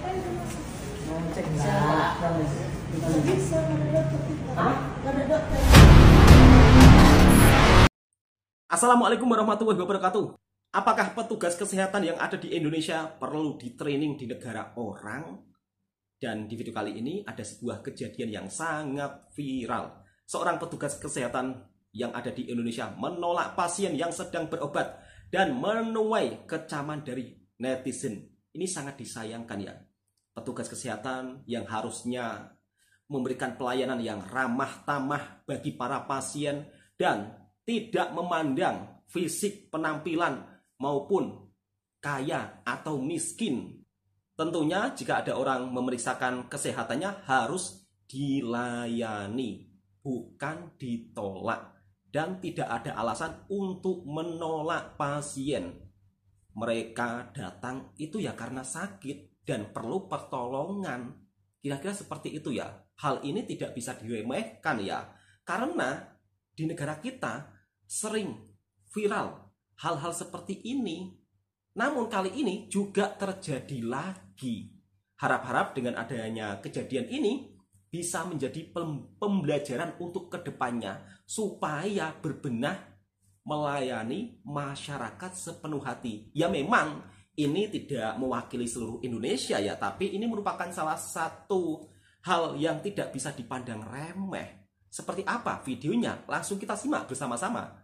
Mau cek enggak? Bisa. Assalamualaikum warahmatullahi wabarakatuh. Apakah petugas kesehatan yang ada di Indonesia perlu di-training di negara orang? Dan di video kali ini ada sebuah kejadian yang sangat viral. Seorang petugas kesehatan yang ada di Indonesia menolak pasien yang sedang berobat dan menuai kecaman dari netizen. Ini sangat disayangkan ya. Petugas kesehatan yang harusnya memberikan pelayanan yang ramah tamah bagi para pasien dan tidak memandang fisik, penampilan, maupun kaya atau miskin. Tentunya jika ada orang memeriksakan kesehatannya harus dilayani, bukan ditolak. Dan tidak ada alasan untuk menolak pasien. Mereka datang itu ya karena sakit dan perlu pertolongan. Kira-kira seperti itu ya. Hal ini tidak bisa diremehkan ya. Karena di negara kita sering viral hal-hal seperti ini. Namun kali ini juga terjadi lagi. Harap-harap dengan adanya kejadian ini bisa menjadi pembelajaran untuk kedepannya supaya berbenah melayani masyarakat sepenuh hati. Ya memang ini tidak mewakili seluruh Indonesia ya, tapi ini merupakan salah satu hal yang tidak bisa dipandang remeh. Seperti apa videonya? Langsung kita simak bersama-sama.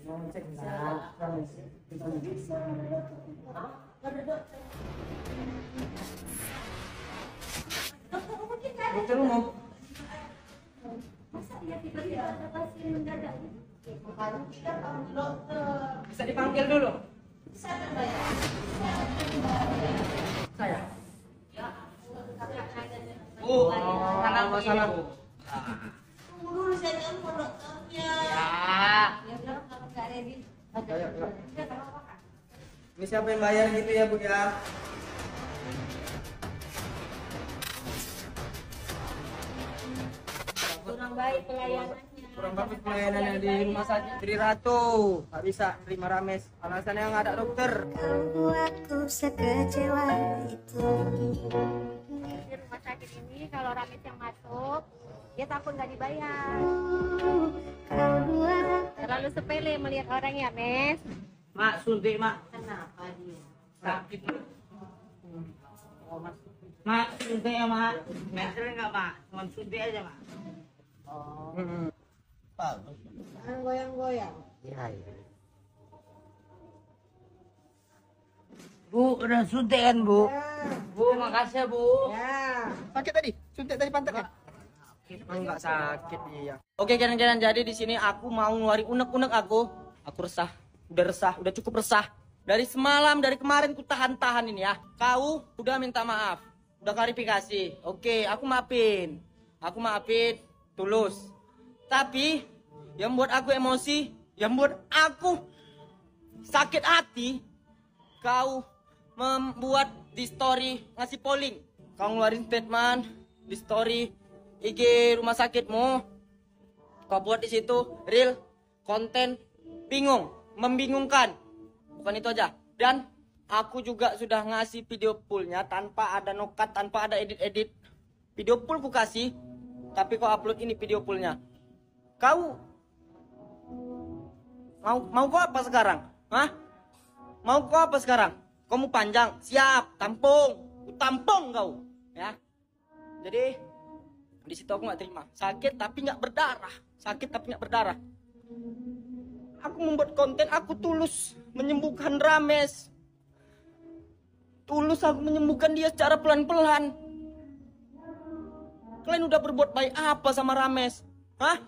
Mau cek enggak? Bisa. Dokter umum. Masa dia tiba-tiba ada pasien mendadak? Makanya kita panggil dokter. Bisa dipanggil dulu. Siapa yang bayar? Saya. Ya, kakak saya. Salah masalah. Tunggu dulu saya telepon dokternya. Ya udah kalau nggak ready. Ayo. Udah kalau apa? Ini siapa yang bayar gitu ya Bu ya? Kurang baik pelayanannya. Kurang bagus pelayanannya di rumah sakit Tri Ratu. Nggak bisa terima Rames. Alasannya nggak ada dokter. Kau buatku sekecewa itu. Di rumah sakit ini kalau Rames yang masuk, dia takut nggak dibayar. Kau buat Terlalu sepele melihat orang ya, Mes. Mak, suntik mak. Kenapa dia? Sakit mak. Mak, suntik ya mak. Meter enggak mak, cuma suntik aja mak. Oh. Jangan goyang-goyang. Iya iya. Bu, udah suntik kan bu? Bu, makasih ya bu. Ya. Sakit tadi? Suntik tadi pantatnya? Enggak sakit iya. Oke kalian jadi di sini aku mau ngeluarin unek-unek aku. Aku resah. Udah cukup resah. Dari semalam, dari kemarin ku tahan-tahan ini ya. Kau udah minta maaf. Udah klarifikasi. Oke, aku maafin. Tulus. Tapi yang buat aku emosi, yang buat aku sakit hati, kau membuat di story ngasih polling. Kau ngeluarin statement di story IG rumah sakitmu. Kau buat di situ real konten membingungkan. Bukan itu aja. Dan aku juga sudah ngasih video fullnya tanpa ada nokat, tanpa ada edit-edit. Video full ku kasih, tapi kau upload ini video fullnya. Kau mau kau apa sekarang? Hah? Mau kau apa sekarang? Kau mau panjang? Siap, tampung kau, ya. Jadi di situ aku nggak terima. Sakit tapi nggak berdarah. Aku membuat konten, aku tulus menyembuhkan Rames. Tulus aku menyembuhkan dia secara pelan-pelan. Kalian udah berbuat baik apa sama Rames? Hah?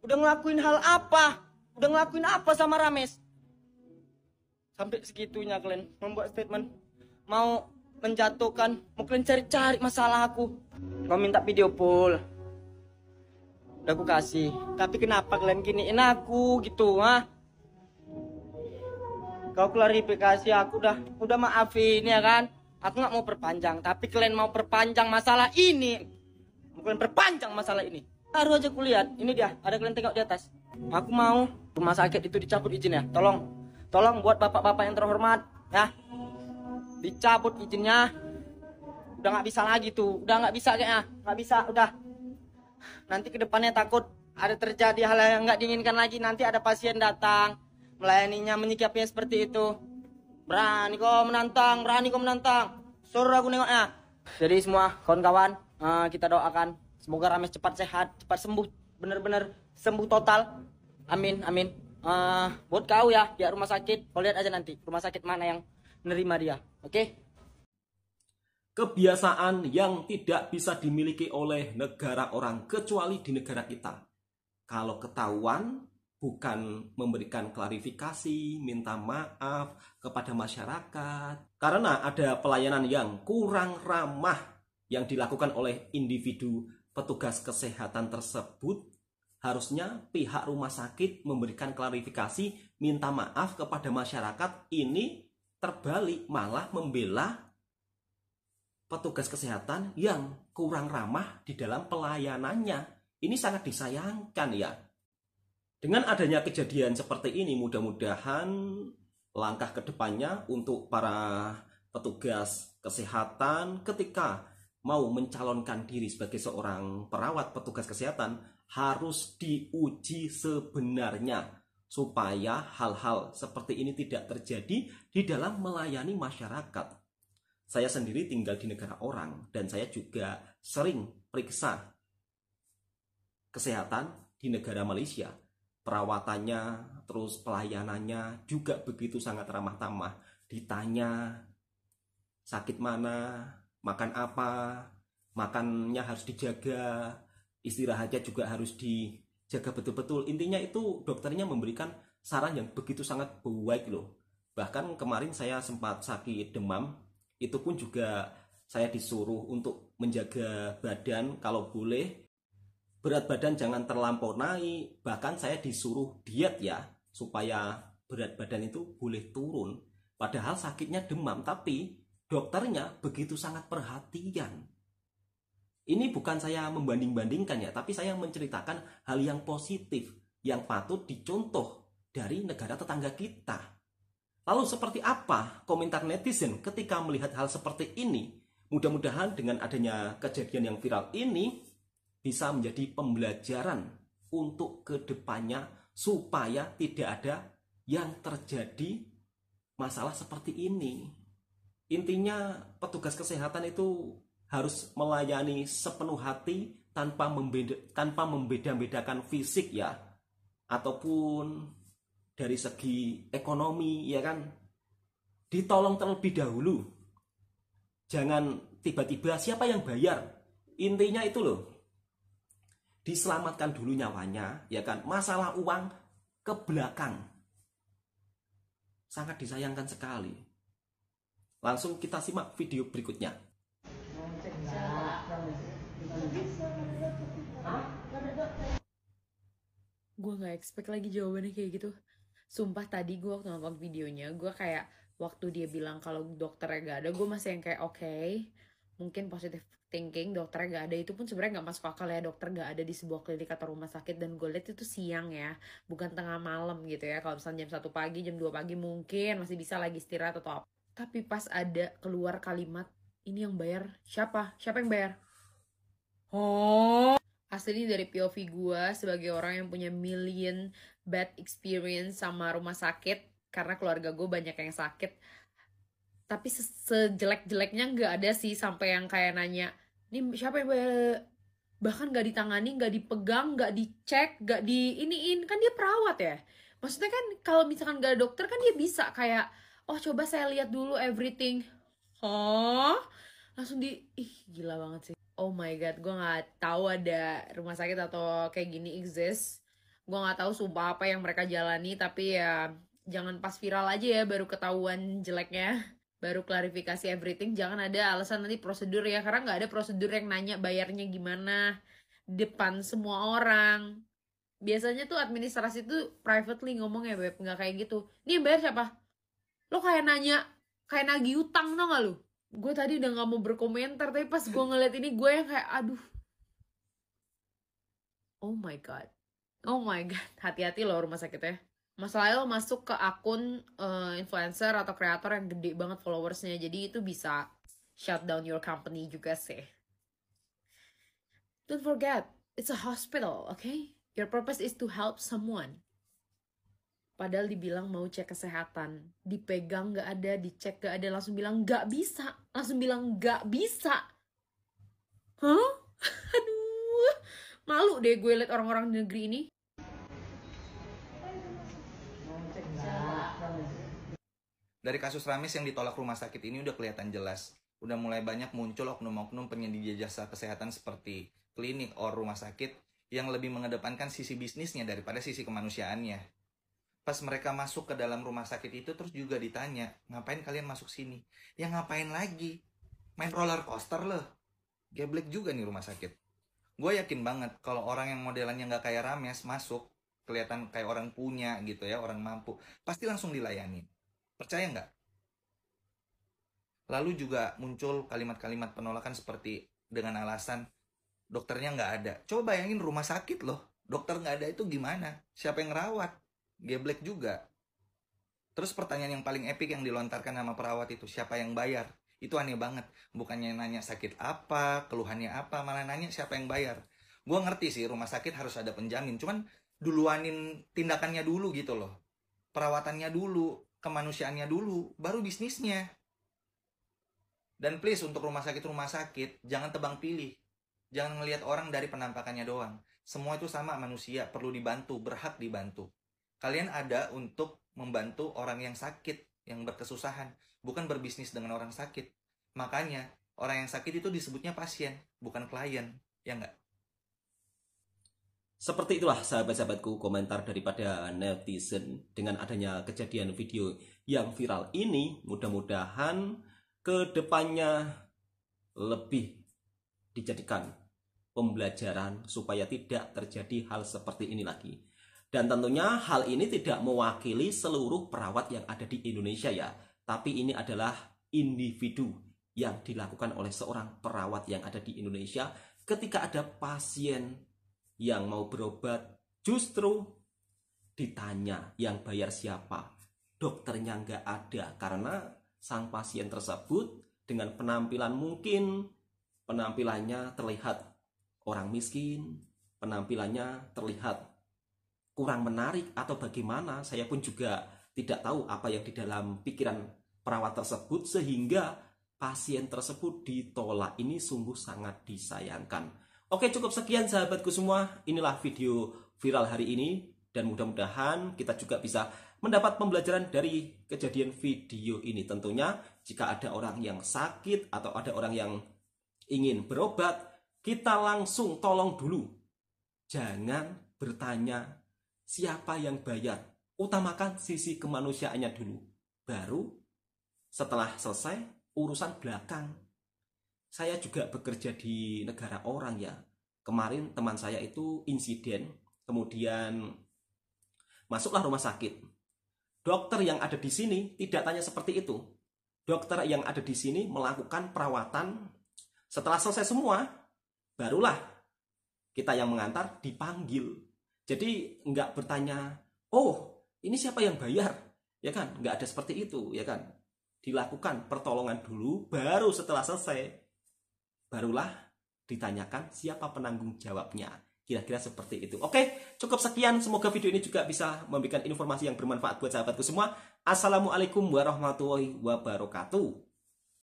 Udah ngelakuin hal apa? Udah ngelakuin apa sama Rames? Sampai segitunya kalian membuat statement. Mau menjatuhkan, mau kalian cari-cari masalah aku. Kau minta video full. Udah aku kasih. Tapi kenapa kalian giniin aku gitu, ha? Kau klarifikasi, aku udah maafin ya kan? Aku nggak mau perpanjang, tapi kalian mau perpanjang masalah ini. Kalian perpanjang masalah ini. Baru aja kulihat, ini dia, ada kalian tengok di atas. Aku mau rumah sakit itu dicabut izin ya. Tolong buat bapak-bapak yang terhormat, ya. dicabut izinnya. Udah nggak bisa lagi tuh, udah nggak bisa kayaknya, nggak bisa, udah. Nanti kedepannya takut ada terjadi hal yang nggak diinginkan lagi. Nanti ada pasien datang, melayaninya menyikapinya seperti itu. Berani kau menantang, berani kau menantang. Suruh aku nengoknya. Jadi semua kawan-kawan, kita doakan semoga Rames cepat sehat, cepat sembuh, bener-bener sembuh total. Amin, amin. Buat kau ya, di rumah sakit, kau lihat aja nanti rumah sakit mana yang menerima dia, oke? Kebiasaan yang tidak bisa dimiliki oleh negara orang kecuali di negara kita. Kalau ketahuan, bukan memberikan klarifikasi, minta maaf kepada masyarakat. Karena ada pelayanan yang kurang ramah yang dilakukan oleh individu petugas kesehatan tersebut. Harusnya pihak rumah sakit memberikan klarifikasi, minta maaf kepada masyarakat. Ini terbalik, malah membela petugas kesehatan yang kurang ramah di dalam pelayanannya. Ini sangat disayangkan ya. Dengan adanya kejadian seperti ini, mudah-mudahan langkah kedepannya untuk para petugas kesehatan ketika mau mencalonkan diri sebagai seorang perawat petugas kesehatan harus diuji sebenarnya supaya hal-hal seperti ini tidak terjadi di dalam melayani masyarakat. Saya sendiri tinggal di negara orang dan saya juga sering periksa kesehatan di negara Malaysia. Perawatannya, terus pelayanannya juga begitu sangat ramah tamah. Ditanya sakit mana, makan apa, makannya harus dijaga, istirahatnya juga harus dijaga betul-betul. Intinya itu dokternya memberikan saran yang begitu sangat baik loh. Bahkan kemarin saya sempat sakit demam, itu pun juga saya disuruh untuk menjaga badan, kalau boleh berat badan jangan terlampau naik. Bahkan saya disuruh diet ya, supaya berat badan itu boleh turun. Padahal sakitnya demam, tapi dokternya begitu sangat perhatian. Ini bukan saya membanding-bandingkan ya, tapi saya menceritakan hal yang positif yang patut dicontoh dari negara tetangga kita. Lalu seperti apa komentar netizen ketika melihat hal seperti ini? Mudah-mudahan dengan adanya kejadian yang viral ini bisa menjadi pembelajaran untuk kedepannya supaya tidak ada yang terjadi masalah seperti ini. Intinya petugas kesehatan itu harus melayani sepenuh hati tanpa membeda-bedakan fisik ya, ataupun dari segi ekonomi ya kan, ditolong terlebih dahulu. Jangan tiba-tiba siapa yang bayar. Intinya itu loh, diselamatkan dulu nyawanya ya kan. Masalah uang ke belakang. Sangat disayangkan sekali. Langsung kita simak video berikutnya. Gue gak expect lagi jawabannya kayak gitu. Sumpah tadi gue waktu nonton videonya, gue kayak waktu dia bilang kalau dokternya gak ada, gue masih yang kayak oke, mungkin positive thinking dokternya gak ada. Itu pun sebenarnya gak masuk akal ya, dokter gak ada di sebuah klinik atau rumah sakit. Dan gue lihat itu siang ya, bukan tengah malam gitu ya. Kalau misalnya jam 1 pagi, jam 2 pagi mungkin masih bisa lagi istirahat atau apa. Tapi pas ada keluar kalimat, ini yang bayar siapa? Siapa yang bayar? Oh, asli dari POV gue sebagai orang yang punya million bad experience sama rumah sakit, karena keluarga gue banyak yang sakit. Tapi sejelek-jeleknya nggak ada sih sampai yang kayak nanya, ini siapa yang bayar? Bahkan nggak ditangani, nggak dipegang, nggak dicek, nggak di iniin. Kan dia perawat ya. Maksudnya kan kalau misalkan nggak ada dokter kan dia bisa kayak, oh coba saya lihat dulu everything. Langsung ih gila banget sih. Oh my god, gue nggak tahu ada rumah sakit atau kayak gini exist. Gue nggak tahu sumpah apa yang mereka jalani, tapi ya jangan pas viral aja ya baru ketahuan jeleknya, baru klarifikasi everything. Jangan ada alasan nanti prosedur ya, karena nggak ada prosedur yang nanya bayarnya gimana depan semua orang. Biasanya tuh administrasi tuh privately ngomong ya Beb, nggak kayak gitu. Nih yang bayar siapa? Lo kayak nanya, kayak nagih utang, tau gak lo? Gue tadi udah gak mau berkomentar, tapi pas gue ngeliat ini gue yang kayak aduh. Oh my god. Oh my god. Hati-hati loh rumah sakitnya. Masalahnya lo masuk ke akun influencer atau kreator yang gede banget followersnya, jadi itu bisa shut down your company juga sih. Don't forget, it's a hospital, okay? Your purpose is to help someone. Padahal dibilang mau cek kesehatan, dipegang nggak ada, dicek nggak ada, langsung bilang nggak bisa, langsung bilang nggak bisa. Hah? Aduh, malu deh gue liat orang-orang di negeri ini. Dari kasus Rames yang ditolak rumah sakit ini udah kelihatan jelas. Udah mulai banyak muncul oknum-oknum penyedia jasa kesehatan seperti klinik or rumah sakit yang lebih mengedepankan sisi bisnisnya daripada sisi kemanusiaannya. Pas mereka masuk ke dalam rumah sakit itu terus juga ditanya, ngapain kalian masuk sini? Ya ngapain lagi? Main roller coaster loh. Geblek juga nih rumah sakit. Gue yakin banget kalau orang yang modelannya nggak kayak Rames masuk, kelihatan kayak orang punya gitu ya, orang mampu, pasti langsung dilayani. Percaya nggak? Lalu juga muncul kalimat-kalimat penolakan seperti dengan alasan dokternya nggak ada. Coba bayangin rumah sakit loh, dokter nggak ada itu gimana? Siapa yang ngerawat? Geblek juga. Terus pertanyaan yang paling epik yang dilontarkan sama perawat itu, siapa yang bayar? Itu aneh banget. Bukannya nanya sakit apa, keluhannya apa, malah nanya siapa yang bayar. Gue ngerti sih rumah sakit harus ada penjamin, cuman duluanin tindakannya dulu gitu loh. Perawatannya dulu, kemanusiaannya dulu, baru bisnisnya. Dan please untuk rumah sakit, jangan tebang pilih. Jangan ngelihat orang dari penampakannya doang. Semua itu sama manusia, perlu dibantu, berhak dibantu. Kalian ada untuk membantu orang yang sakit, yang berkesusahan, bukan berbisnis dengan orang sakit. Makanya, orang yang sakit itu disebutnya pasien, bukan klien, ya nggak? Seperti itulah sahabat-sahabatku komentar daripada netizen dengan adanya kejadian video yang viral ini. Mudah-mudahan ke depannya lebih dijadikan pembelajaran supaya tidak terjadi hal seperti ini lagi. Dan tentunya hal ini tidak mewakili seluruh perawat yang ada di Indonesia ya. Tapi ini adalah individu yang dilakukan oleh seorang perawat yang ada di Indonesia ketika ada pasien yang mau berobat, justru ditanya yang bayar siapa. Dokternya nggak ada karena sang pasien tersebut dengan penampilan mungkin penampilannya terlihat orang miskin, penampilannya terlihat kurang menarik atau bagaimana. Saya pun juga tidak tahu apa yang di dalam pikiran perawat tersebut sehingga pasien tersebut ditolak. Ini sungguh sangat disayangkan. Oke, cukup sekian sahabatku semua. Inilah video viral hari ini dan mudah-mudahan kita juga bisa mendapat pembelajaran dari kejadian video ini. Tentunya jika ada orang yang sakit atau ada orang yang ingin berobat, kita langsung tolong dulu. Jangan bertanya siapa yang bayar. Utamakan sisi kemanusiaannya dulu. Baru setelah selesai urusan belakang. Saya juga bekerja di negara orang ya. Kemarin teman saya itu insiden, kemudian masuklah rumah sakit. Dokter yang ada di sini tidak tanya seperti itu. Dokter yang ada di sini melakukan perawatan. Setelah selesai semua, barulah kita yang mengantar dipanggil. Jadi nggak bertanya, oh ini siapa yang bayar? Ya kan, nggak ada seperti itu, ya kan. Dilakukan pertolongan dulu, baru setelah selesai, barulah ditanyakan siapa penanggung jawabnya. Kira-kira seperti itu. Oke, cukup sekian. Semoga video ini juga bisa memberikan informasi yang bermanfaat buat sahabatku semua. Assalamualaikum warahmatullahi wabarakatuh.